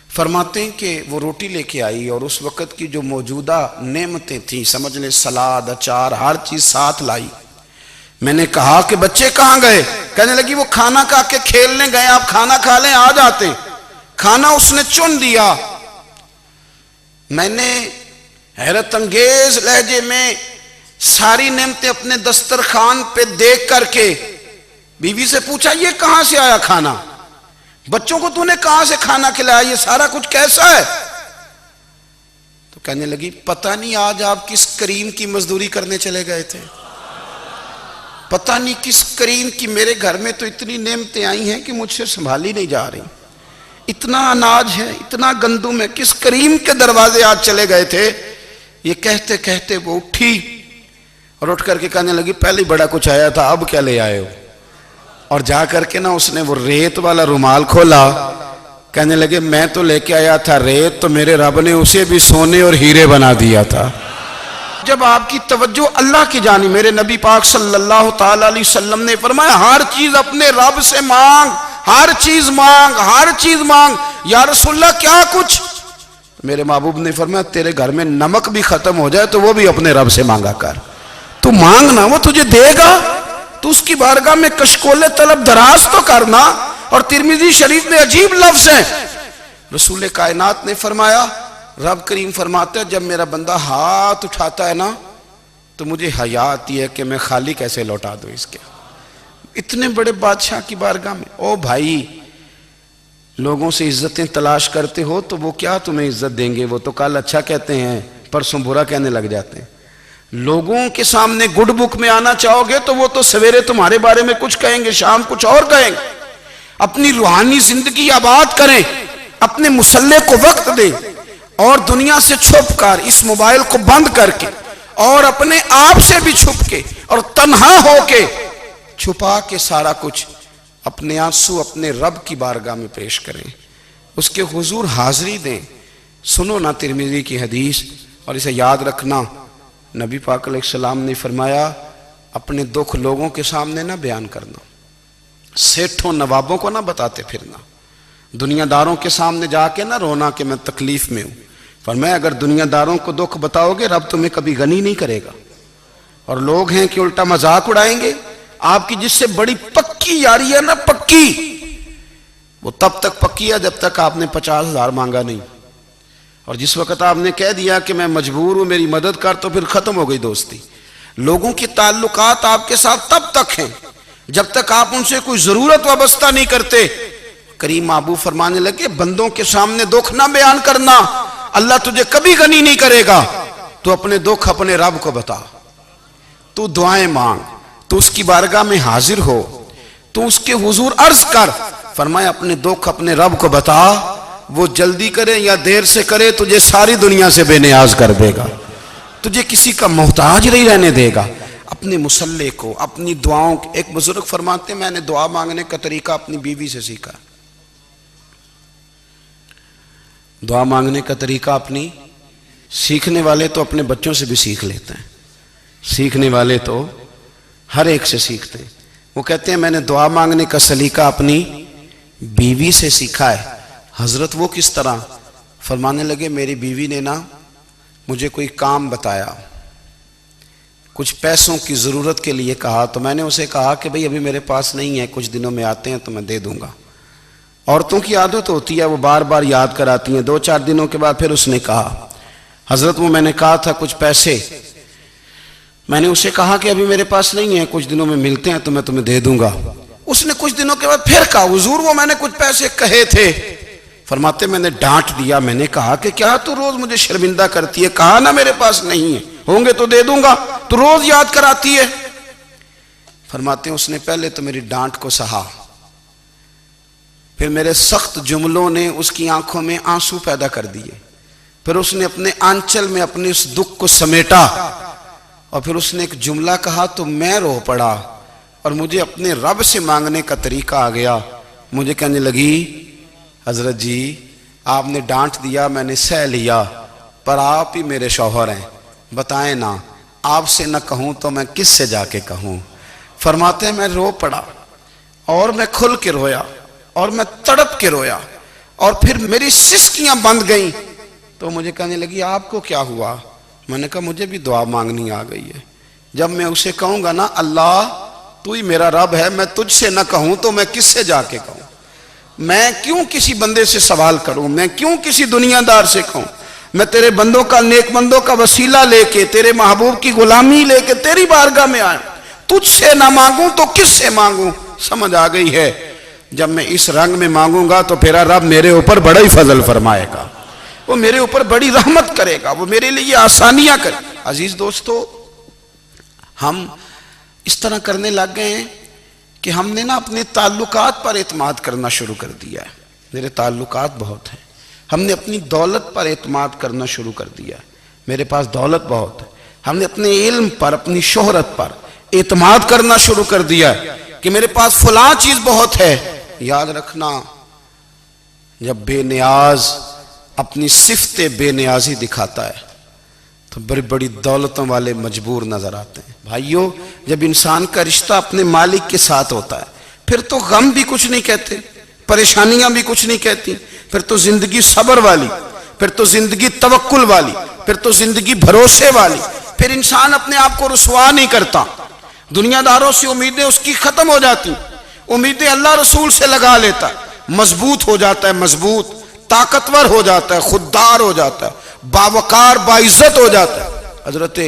فرماتے ہیں کہ وہ روٹی لے کے آئی اور اس وقت کی جو موجودہ نعمتیں تھیں، سمجھ لیں سلاد، اچار، ہر چیز ساتھ لائی۔ میں نے کہا کہ بچے کہاں گئے؟ کہنے لگی وہ کھانا کھا کے کھیلنے گئے، آپ کھانا کھا لیں آ جاتے۔ کھانا اس نے چن دیا۔ میں نے حیرت انگیز لہجے میں ساری نعمتیں اپنے دسترخوان پہ دیکھ کر کے بیوی سے پوچھا یہ کہاں سے آیا کھانا؟ بچوں کو تو نے کہاں سے کھانا کھلایا؟ یہ سارا کچھ کیسا ہے؟ تو کہنے لگی پتہ نہیں آج آپ کس کریم کی مزدوری کرنے چلے گئے تھے، پتہ نہیں کس کریم کی، میرے گھر میں تو اتنی نعمتیں آئی ہیں کہ مجھ سے سنبھالی نہیں جا رہی، اتنا اناج ہے، اتنا گندم ہے، کس کریم کے دروازے آج چلے گئے تھے؟ یہ کہتے کہتے وہ اٹھی اور اٹھ کر کے کہنے لگی پہلے بڑا کچھ آیا تھا، اب کیا لے آئے ہو؟ اور جا کر کے نا اس نے وہ ریت والا رومال کھولا، کہنے لگے میں تو لے کے آیا تھا ریت، تو میرے رب نے اسے بھی سونے اور ہیرے بنا دیا تھا۔ جب آپ کی توجہ اللہ کی جانب، میرے نبی پاک صلی اللہ تعالی علیہ وسلم نے فرمایا ہر چیز اپنے رب سے مانگ، ہر چیز مانگ، ہر چیز مانگ۔ یا رسول اللہ کیا کچھ؟ میرے محبوب نے فرمایا تیرے گھر میں نمک بھی ختم ہو جائے تو وہ بھی اپنے رب سے مانگا کر، تو مانگنا وہ تجھے دے گا، تو اس کی بارگاہ میں کشکول طلب دراز تو کرنا۔ اور ترمذی شریف میں عجیب لفظ ہیں، رسول کائنات نے فرمایا، رب کریم فرماتا ہے جب میرا بندہ ہاتھ اٹھاتا ہے نا تو مجھے حیا آتی ہے کہ میں خالی کیسے لوٹا دوں اس کے، اتنے بڑے بادشاہ کی بارگاہ میں۔ او بھائی لوگوں سے عزتیں تلاش کرتے ہو تو وہ کیا تمہیں عزت دیں گے؟ وہ تو کل اچھا کہتے ہیں پرسوں برا کہنے لگ جاتے ہیں۔ لوگوں کے سامنے گڈ بک میں آنا چاہو گے تو وہ تو سویرے تمہارے بارے میں کچھ کہیں گے، شام کچھ اور کہیں گے۔ اپنی روحانی زندگی آباد کریں، اپنے مسلح کو وقت دیں، اور دنیا سے چھپ کر اس موبائل کو بند کر کے اور اپنے آپ سے بھی چھپ کے اور تنہا ہو کے چھپا کے سارا کچھ اپنے آنسو اپنے رب کی بارگاہ میں پیش کریں، اس کے حضور حاضری دیں۔ سنو نا ترمذی کی حدیث اور اسے یاد رکھنا، نبی پاک علیہ السلام نے فرمایا اپنے دکھ لوگوں کے سامنے نہ بیان کرنا، سیٹھوں نوابوں کو نہ بتاتے پھرنا، دنیا داروں کے سامنے جا کے نہ رونا کہ میں تکلیف میں ہوں۔ فرمایا اگر دنیا داروں کو دکھ بتاؤ گے رب تمہیں کبھی غنی نہیں کرے گا، اور لوگ ہیں کہ الٹا مذاق اڑائیں گے۔ آپ کی جس سے بڑی پکی یاری ہے نا، پکی، وہ تب تک پکی ہے جب تک آپ نے 50,000 مانگا نہیں، اور جس وقت آپ نے کہہ دیا کہ میں مجبور ہوں میری مدد کر تو پھر ختم ہو گئی دوستی۔ لوگوں کے تعلقات آپ کے ساتھ تب تک ہیں جب تک آپ ان سے کوئی ضرورت وابستہ نہیں کرتے۔ کریم محبوب فرمانے لگے بندوں کے سامنے دکھ نہ بیان کرنا، اللہ تجھے کبھی غنی نہیں کرے گا۔ تو اپنے دکھ اپنے رب کو بتا، تو دعائیں مانگ، تو اس کی بارگاہ میں حاضر ہو، تو اس کے حضور عرض کر۔ فرمایا اپنے دکھ اپنے رب کو بتا، وہ جلدی کرے یا دیر سے کرے تجھے ساری دنیا سے بے نیاز کر دے گا، تجھے کسی کا محتاج نہیں رہنے دے گا۔ اپنے اپنے مسلح کو، اپنی دعاؤں کو. ایک بزرگ فرماتے ہیں میں نے دعا مانگنے کا طریقہ اپنی بیوی سے سیکھا. دعا مانگنے کا طریقہ اپنی، سیکھنے والے تو اپنے بچوں سے بھی سیکھ لیتے ہیں، سیکھنے والے تو ہر ایک سے سیکھتے ہیں. وہ کہتے ہیں میں نے دعا مانگنے کا سلیقہ اپنی بیوی سے سیکھا ہے. حضرت وہ کس طرح؟ فرمانے لگے میری بیوی نے نا مجھے کوئی کام بتایا، کچھ پیسوں کی ضرورت کے لیے کہا، تو میں نے اسے کہا کہ بھئی ابھی میرے پاس نہیں ہے، کچھ دنوں میں آتے ہیں تو میں دے دوں گا. عورتوں کی عادت ہوتی ہے وہ بار بار یاد کراتی ہیں. 2-4 دنوں کے بعد پھر اس نے کہا حضرت وہ میں نے کہا تھا کچھ پیسے، میں نے اسے کہا کہ ابھی میرے پاس نہیں ہے، کچھ دنوں میں ملتے ہیں تو میں تمہیں دے دوں گا. اس نے کچھ دنوں کے بعد پھر کہا حضور وہ میں نے کچھ پیسے کہے تھے. فرماتے میں نے ڈانٹ دیا، میں نے کہا کہ کیا تو روز مجھے شرمندہ کرتی ہے، کہا نا میرے پاس نہیں ہے، ہوں گے تو دے دوں گا، تو روز یاد کراتی ہے. فرماتے ہیں اس نے پہلے تو میری ڈانٹ کو سہا، پھر میرے سخت جملوں نے اس کی آنکھوں میں آنسو پیدا کر دیے، پھر اس نے اپنے آنچل میں اپنے اس دکھ کو سمیٹا، اور پھر اس نے ایک جملہ کہا تو میں رو پڑا اور مجھے اپنے رب سے مانگنے کا طریقہ آ گیا. مجھے کہنے لگی حضرت جی آپ نے ڈانٹ دیا میں نے سہ لیا، پر آپ ہی میرے شوہر ہیں، بتائیں نا آپ سے نہ کہوں تو میں کس سے جا کے کہوں. فرماتے ہیں میں رو پڑا اور میں کھل کے رویا اور میں تڑپ کے رویا، اور پھر میری سسکیاں بند گئیں. تو مجھے کہنے لگی آپ کو کیا ہوا؟ میں نے کہا مجھے بھی دعا مانگنی آ گئی ہے. جب میں اسے کہوں گا نا اللہ تو ہی میرا رب ہے، میں تجھ سے نہ کہوں تو میں کس سے جا کے کہوں؟ میں کیوں کسی بندے سے سوال کروں؟ میں کیوں کسی دنیا دار سے کہوں؟ میں تیرے بندوں کا، نیک بندوں کا وسیلہ لے کے، تیرے محبوب کی غلامی لے کے تیری بارگاہ میں آئیں، تجھ سے نہ مانگوں تو کس سے مانگوں؟ سمجھ آ گئی ہے. جب میں اس رنگ میں مانگوں گا تو پھر رب میرے اوپر بڑا ہی فضل فرمائے گا، وہ میرے اوپر بڑی رحمت کرے گا، وہ میرے لیے آسانیاں کرے. عزیز دوستو ہم اس طرح کرنے لگ گئے ہیں کہ ہم نے نا اپنے تعلقات پر اعتماد کرنا شروع کر دیا ہے. میرے تعلقات بہت ہیں. ہم نے اپنی دولت پر اعتماد کرنا شروع کر دیا ہے، میرے پاس دولت بہت ہے. ہم نے اپنے علم پر، اپنی شہرت پر اعتماد کرنا شروع کر دیا ہے کہ میرے پاس فلاں چیز بہت ہے. یاد رکھنا جب بے نیاز اپنی صفت بے نیازی دکھاتا ہے تو بڑی بڑی دولتوں والے مجبور نظر آتے ہیں. بھائیو جب انسان کا رشتہ اپنے مالک کے ساتھ ہوتا ہے پھر تو غم بھی کچھ نہیں کہتے، پریشانیاں بھی کچھ نہیں کہتی، پھر تو زندگی صبر والی، پھر تو زندگی توکل والی، پھر تو زندگی بھروسے والی. پھر انسان اپنے آپ کو رسوا نہیں کرتا، دنیا داروں سے امیدیں اس کی ختم ہو جاتی، امیدیں اللہ رسول سے لگا لیتا ہے، مضبوط ہو جاتا ہے، مضبوط، طاقتور ہو جاتا ہے، خوددار ہو جاتا ہے، باوقار باعزت ہو جاتا ہے. حضرت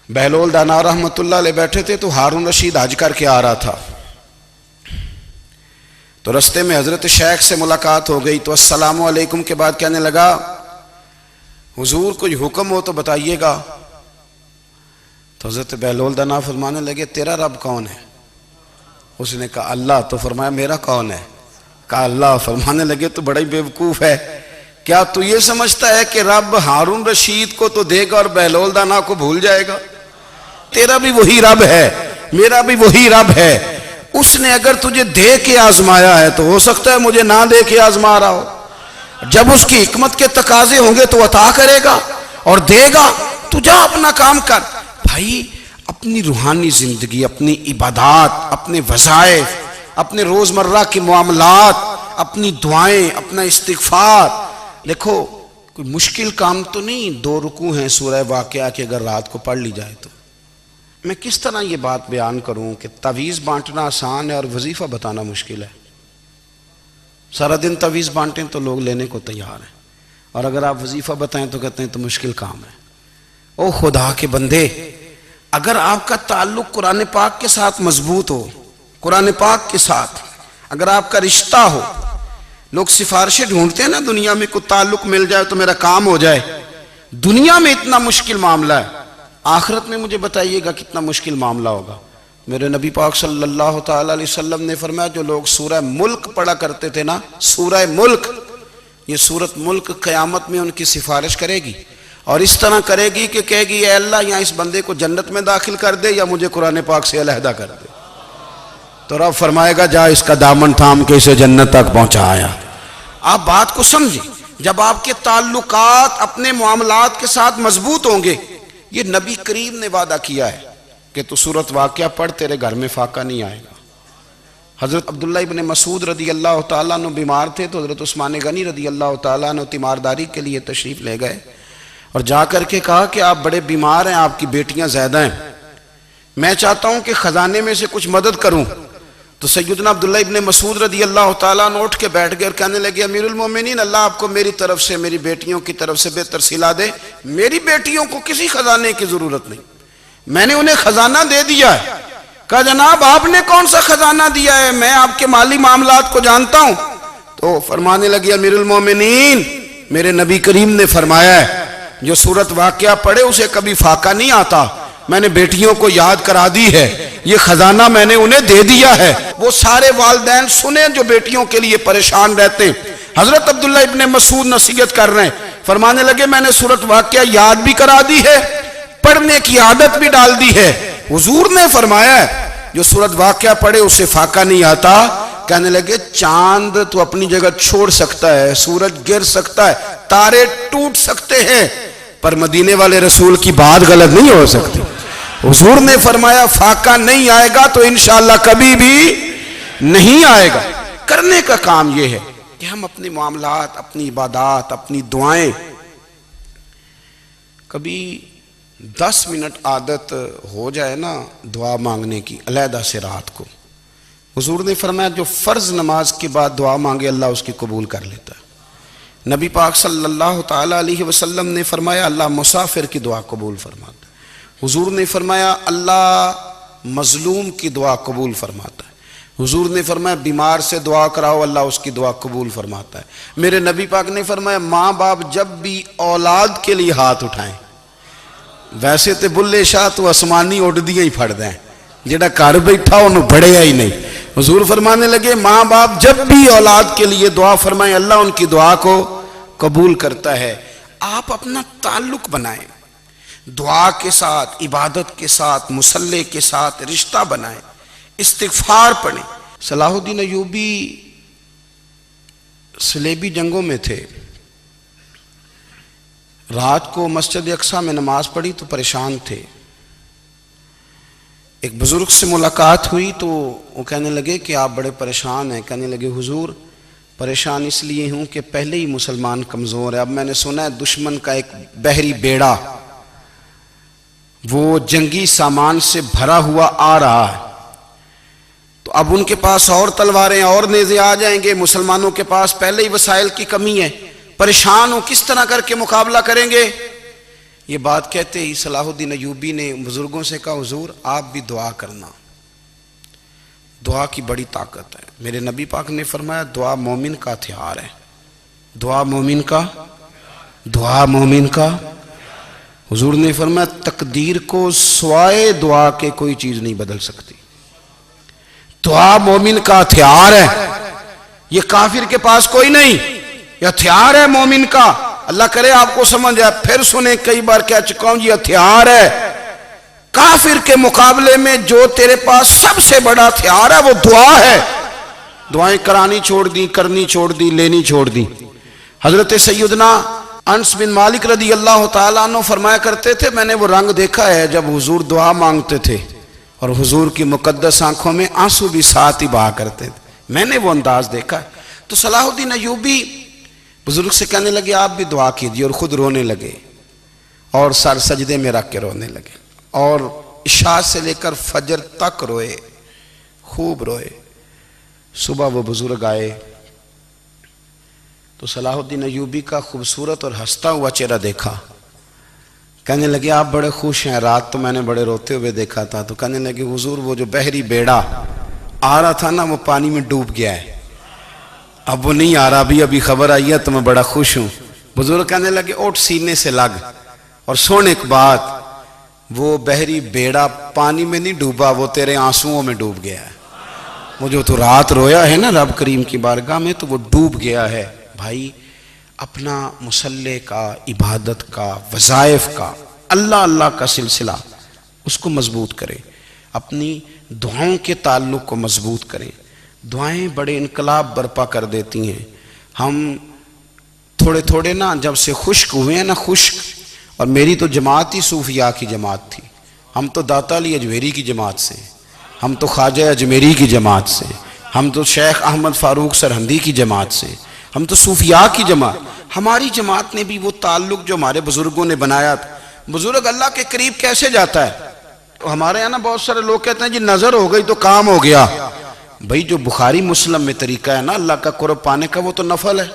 بہلول دانا رحمت اللہ علیہ بیٹھے تھے تو ہارون رشید حج کر کے آ رہا تھا، تو رستے میں حضرت شیخ سے ملاقات ہو گئی تو السلام علیکم کے بعد کہنے لگا حضور کوئی حکم ہو تو بتائیے گا. تو حضرت بہلول دانا فرمانے لگے تیرا رب کون ہے؟ اس نے کہا اللہ. تو فرمایا میرا کون ہے؟ کہا اللہ. فرمانے لگے تو بڑا ہی بیوقوف ہے، کیا تو یہ سمجھتا ہے کہ رب ہارون رشید کو تو دے گا اور بہلول دانا کو بھول جائے گا؟ تیرا بھی وہی رب ہے، میرا بھی وہی رب ہے. اس نے اگر تجھے دے کے آزمایا ہے تو ہو سکتا ہے مجھے نہ دے کے آزما رہا ہو. جب اس کی حکمت کے تقاضے ہوں گے تو عطا کرے گا اور دے گا. تو جا اپنا کام کر. بھائی اپنی روحانی زندگی، اپنی عبادات، اپنے وظائف، اپنے روزمرہ کے معاملات، اپنی دعائیں، اپنا استغفار. دیکھو کوئی مشکل کام تو نہیں، 2 رکوع ہیں سورہ واقعہ کے اگر رات کو پڑھ لی جائے تو. میں کس طرح یہ بات بیان کروں کہ تعویذ بانٹنا آسان ہے اور وظیفہ بتانا مشکل ہے. سارا دن تعویذ بانٹیں تو لوگ لینے کو تیار ہیں، اور اگر آپ وظیفہ بتائیں تو کہتے ہیں تو مشکل کام ہے. او خدا کے بندے، اگر آپ کا تعلق قرآن پاک کے ساتھ مضبوط ہو، قرآن پاک کے ساتھ اگر آپ کا رشتہ ہو، لوگ سفارشیں ڈھونڈتے ہیں نا دنیا میں، کوئی تعلق مل جائے تو میرا کام ہو جائے. دنیا میں اتنا مشکل معاملہ ہے، آخرت میں مجھے بتائیے گا کتنا مشکل معاملہ ہوگا. میرے نبی پاک صلی اللہ تعالی علیہ وسلم نے فرمایا جو لوگ سورہ ملک پڑھا کرتے تھے نا، سورہ ملک، یہ سورت ملک قیامت میں ان کی سفارش کرے گی اور اس طرح کرے گی کہ کہے گی اے اللہ یا اس بندے کو جنت میں داخل کر دے یا مجھے قرآن پاک سے علیحدہ کر دے. تو رب فرمائے گا جا اس کا دامن تھام کے اسے جنت تک پہنچایا. آپ بات کو سمجھیں. جب آپ کے تعلقات اپنے معاملات کے ساتھ مضبوط ہوں گے، یہ نبی کریم نے وعدہ کیا ہے کہ تو سورت واقعہ پڑھ، تیرے گھر میں فاقہ نہیں آئے گا. حضرت عبداللہ ابن مسعود رضی اللہ تعالیٰ عنہ بیمار تھے تو حضرت عثمان غنی رضی اللہ تعالیٰ عنہ تیمارداری کے لیے تشریف لے گئے اور جا کر کے کہا کہ آپ بڑے بیمار ہیں، آپ کی بیٹیاں زیادہ ہیں، میں چاہتا ہوں کہ خزانے میں سے کچھ مدد کروں. تو سیدنا عبداللہ ابن مسعود رضی اللہ تعالیٰ عنہ اٹھ کے بیٹھ گئے اور کہنے لگے امیر المومنین، اللہ آپ کو میری طرف سے، میری بیٹیوں کی طرف سے بہتر صلہ دے. میری بیٹیوں کو کسی خزانے کی ضرورت نہیں، میں نے انہیں خزانہ دے دیا ہے. کہا جناب آپ نے کون سا خزانہ دیا ہے، میں آپ کے مالی معاملات کو جانتا ہوں. تو فرمانے لگے امیر المومنین، میرے نبی کریم نے فرمایا ہے جو سورت واقعہ پڑھے اسے کبھی فاقہ نہیں آتا. میں نے بیٹیوں کو یاد کرا دی ہے، یہ خزانہ میں نے انہیں دے دیا ہے. وہ سارے والدین سنیں جو بیٹیوں کے لیے پریشان رہتے ہیں. حضرت عبداللہ ابن مسعود نصیحت کر رہے ہیں، فرمانے لگے میں نے سورت واقعہ یاد بھی کرا دی ہے، پڑھنے کی عادت بھی ڈال دی ہے. حضور نے فرمایا ہے جو سورت واقعہ پڑھے اسے فاقہ نہیں آتا. کہنے لگے چاند تو اپنی جگہ چھوڑ سکتا ہے، سورج گر سکتا ہے، تارے ٹوٹ سکتے ہیں، پر مدینے والے رسول کی بات غلط نہیں ہو سکتی. حضور نے فرمایا فاقہ نہیں آئے گا تو انشاءاللہ کبھی بھی نہیں آئے گا. کرنے کا کام یہ ہے کہ ہم اپنے معاملات، اپنی عبادات، اپنی دعائیں کبھی 10 منٹ عادت ہو جائے نا دعا مانگنے کی علیحدہ سے رات کو. حضور نے فرمایا جو فرض نماز کے بعد دعا مانگے اللہ اس کی قبول کر لیتا ہے. نبی پاک صلی اللہ تعالیٰ علیہ وسلم نے فرمایا اللہ مسافر کی دعا قبول فرماتا ہے. حضور نے فرمایا اللہ مظلوم کی دعا قبول فرماتا ہے. حضور نے فرمایا بیمار سے دعا کراؤ اللہ اس کی دعا قبول فرماتا ہے. میرے نبی پاک نے فرمایا ماں باپ جب بھی اولاد کے لیے ہاتھ اٹھائیں، ویسے تے بلے شاہ تو آسمانی اڑ دیا ہی پھڑ دیں، جڑا گھر بیٹھا انہوں بڑھیا ہی نہیں. حضور فرمانے لگے ماں باپ جب بھی اولاد کے لیے دعا فرمائیں اللہ ان کی دعا کو قبول کرتا ہے. آپ اپنا تعلق بنائیں دعا کے ساتھ، عبادت کے ساتھ، مصلی کے ساتھ رشتہ بنائیں، استغفار پڑھیں. صلاح الدین ایوبی صلیبی جنگوں میں تھے. رات کو مسجد اقصی میں نماز پڑھی تو پریشان تھے. ایک بزرگ سے ملاقات ہوئی تو وہ کہنے لگے کہ آپ بڑے پریشان ہیں. کہنے لگے حضور پریشان اس لیے ہوں کہ پہلے ہی مسلمان کمزور ہے، اب میں نے سنا ہے دشمن کا ایک بحری بیڑا وہ جنگی سامان سے بھرا ہوا آ رہا ہے، تو اب ان کے پاس اور تلواریں اور نیزے آ جائیں گے، مسلمانوں کے پاس پہلے ہی وسائل کی کمی ہے، پریشان ہو کس طرح کر کے مقابلہ کریں گے. یہ بات کہتے ہی صلاح الدین ایوبی نے بزرگوں سے کہا حضور آپ بھی دعا کرنا، دعا کی بڑی طاقت ہے. میرے نبی پاک نے فرمایا دعا مومن کا ہتھیار ہے، دعا مومن کا، دعا مومن کا. حضور نے فرمایا تقدیر کو سوائے دعا کے کوئی چیز نہیں بدل سکتی. دعا مومن کا ہتھیار ہے، یہ کافر کے پاس کوئی نہیں، یہ ہتھیار ہے مومن کا. اللہ کرے آپ کو سمجھ آئے. پھر سنیں کئی بار کہہ چکا ہوں یہ ہتھیار ہے. کافر کے مقابلے میں جو تیرے پاس سب سے بڑا ہتھیار ہے وہ دعا ہے. دعائیں کرانی چھوڑ دی، کرنی چھوڑ دی، لینی چھوڑ دی. حضرت سیدنا انس بن مالک رضی اللہ تعالیٰ عنہ فرمایا کرتے تھے میں نے وہ رنگ دیکھا ہے جب حضور دعا مانگتے تھے اور حضور کی مقدس آنکھوں میں آنسو بھی ساتھ ہی بہا کرتے تھے، میں نے وہ انداز دیکھا ہے. تو صلاح الدین ایوبی بزرگ سے کہنے لگے آپ بھی دعا کیجیے، اور خود رونے لگے اور سر سجدے میں رکھ کے رونے لگے اور عشاء سے لے کر فجر تک روئے، خوب روئے. صبح وہ بزرگ آئے تو صلاح الدین ایوبی کا خوبصورت اور ہنستا ہوا چہرہ دیکھا. کہنے لگے آپ بڑے خوش ہیں، رات تو میں نے بڑے روتے ہوئے دیکھا تھا. تو کہنے لگے حضور وہ جو بحری بیڑا آ رہا تھا نا وہ پانی میں ڈوب گیا ہے، اب وہ نہیں آ رہا، ابھی خبر آئی ہے تو میں بڑا خوش ہوں. بزرگ کہنے لگے اٹھ سینے سے لگ اور سن ایک بات، وہ بحری بیڑا پانی میں نہیں ڈوبا، وہ تیرے آنسوؤں میں ڈوب گیا ہے. وہ جو تو رات رویا ہے نا رب کریم کی بارگاہ میں تو وہ ڈوب گیا ہے. بھائی اپنا مصلی کا، عبادت کا، وظائف کا، اللہ اللہ کا سلسلہ اس کو مضبوط کریں، اپنی دعاؤں کے تعلق کو مضبوط کریں۔ دعائیں بڑے انقلاب برپا کر دیتی ہیں۔ ہم تھوڑے تھوڑے نا جب سے خشک ہوئے ہیں نا، خشک، اور میری تو جماعت ہی صوفیاء کی جماعت تھی، ہم تو داتا علی اجمیری کی جماعت سے، ہم تو خواجہ اجمیری کی جماعت سے، ہم تو شیخ احمد فاروق سرہندی کی جماعت سے، ہم تو صوفیاء کی جماعت۔ ہماری جماعت نے بھی وہ تعلق جو ہمارے بزرگوں نے بنایا تھا۔ بزرگ اللہ کے قریب کیسے جاتا ہے؟ ہمارے یہاں نا بہت سارے لوگ کہتے ہیں جی نظر ہو گئی تو کام ہو گیا۔ بھائی جو بخاری مسلم میں طریقہ ہے نا اللہ کا قرب پانے کا، وہ تو نفل ہے۔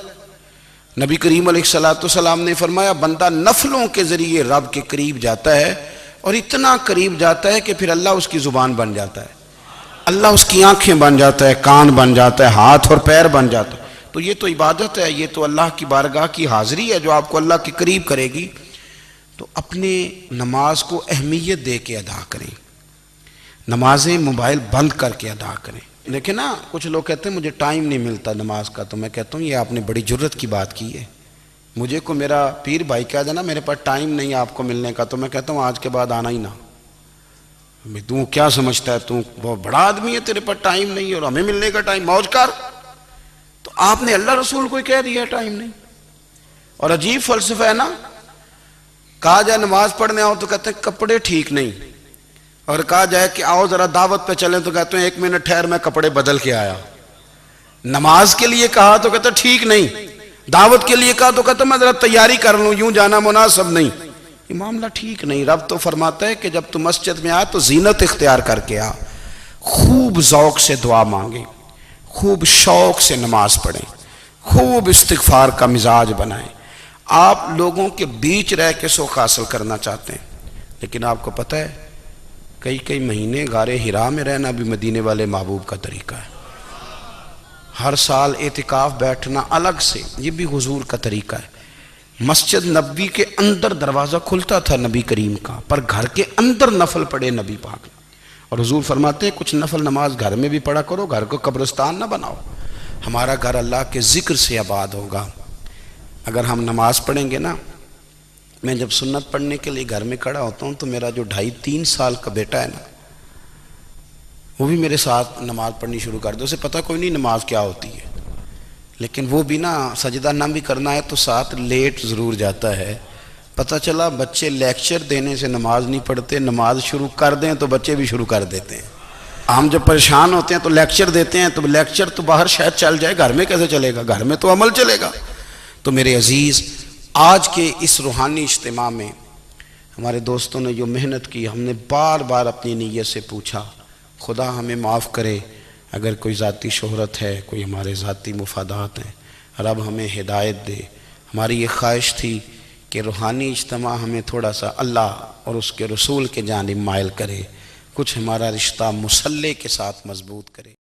نبی کریم علیہ السلام نے فرمایا بندہ نفلوں کے ذریعے رب کے قریب جاتا ہے، اور اتنا قریب جاتا ہے کہ پھر اللہ اس کی زبان بن جاتا ہے، اللہ اس کی آنکھیں بن جاتا ہے، کان بن جاتا ہے، ہاتھ اور پیر بن جاتا ہے۔ تو یہ تو عبادت ہے، یہ تو اللہ کی بارگاہ کی حاضری ہے جو آپ کو اللہ کے قریب کرے گی۔ تو اپنے نماز کو اہمیت دے کے ادا کریں، نمازیں موبائل بند کر کے ادا کریں۔ لیکن نا کچھ لوگ کہتے ہیں مجھے ٹائم نہیں ملتا نماز کا، تو میں کہتا ہوں یہ آپ نے بڑی جرت کی بات کی ہے۔ مجھے کو میرا پیر بھائی کہہ دینا میرے پاس ٹائم نہیں آپ کو ملنے کا، تو میں کہتا ہوں آج کے بعد آنا ہی نہ۔ تو کیا سمجھتا ہے تو بہت بڑا آدمی ہے، تیرے پاس ٹائم نہیں ہے اور ہمیں ملنے کا ٹائم، موج کر۔ تو آپ نے اللہ رسول کو کہہ دیا ٹائم نہیں۔ اور عجیب فلسفہ ہے نا، کہا جائے نماز پڑھنے آؤ تو کہتے ہیں کپڑے ٹھیک نہیں، اور کہا جائے کہ آؤ ذرا دعوت پہ چلیں تو کہتے ہیں 1 منٹ ٹھہر میں کپڑے بدل کے آیا۔ نماز کے لیے کہا تو کہتے ہیں ٹھیک نہیں، دعوت کے لیے کہا تو کہتے ہیں میں ذرا تیاری کر لوں، یوں جانا مناسب نہیں۔ یہ معاملہ ٹھیک نہیں۔ رب تو فرماتا ہے کہ جب تم مسجد میں آ تو زینت اختیار کر کے آ، خوب ذوق سے دعا مانگیں، خوب شوق سے نماز پڑھیں، خوب استغفار کا مزاج بنائیں۔ آپ لوگوں کے بیچ رہ کے سوکھ حاصل کرنا چاہتے ہیں، لیکن آپ کو پتہ ہے کئی مہینے غار حرا میں رہنا بھی مدینے والے محبوب کا طریقہ ہے۔ ہر سال اعتکاف بیٹھنا الگ سے، یہ بھی حضور کا طریقہ ہے۔ مسجد نبوی کے اندر دروازہ کھلتا تھا نبی کریم کا، پر گھر کے اندر نفل پڑھے نبی پاک نے۔ اور حضور فرماتے ہیں کچھ نفل نماز گھر میں بھی پڑھا کرو، گھر کو قبرستان نہ بناؤ۔ ہمارا گھر اللہ کے ذکر سے آباد ہوگا۔ اگر ہم نماز پڑھیں گے نا، میں جب سنت پڑھنے کے لیے گھر میں کھڑا ہوتا ہوں تو میرا جو 2.5-3 سال کا بیٹا ہے نا، وہ بھی میرے ساتھ نماز پڑھنی شروع کر دے۔ اسے پتہ کوئی نہیں نماز کیا ہوتی ہے، لیکن وہ بھی نا سجدہ نہ بھی کرنا ہے تو ساتھ لیٹ ضرور جاتا ہے۔ پتہ چلا بچے لیکچر دینے سے نماز نہیں پڑھتے، نماز شروع کر دیں تو بچے بھی شروع کر دیتے ہیں۔ ہم جب پریشان ہوتے ہیں تو لیکچر دیتے ہیں، تو لیکچر تو باہر شاید چل جائے، گھر میں کیسے چلے گا؟ گھر میں تو عمل چلے گا۔ تو میرے عزیز، آج کے اس روحانی اجتماع میں ہمارے دوستوں نے جو محنت کی، ہم نے بار بار اپنی نیت سے پوچھا خدا ہمیں معاف کرے اگر کوئی ذاتی شہرت ہے، کوئی ہمارے ذاتی مفادات ہیں، رب ہمیں ہدایت دے۔ ہماری یہ خواہش تھی کہ روحانی اجتماع ہمیں تھوڑا سا اللہ اور اس کے رسول کے جانب مائل کرے، کچھ ہمارا رشتہ مصلی کے ساتھ مضبوط کرے۔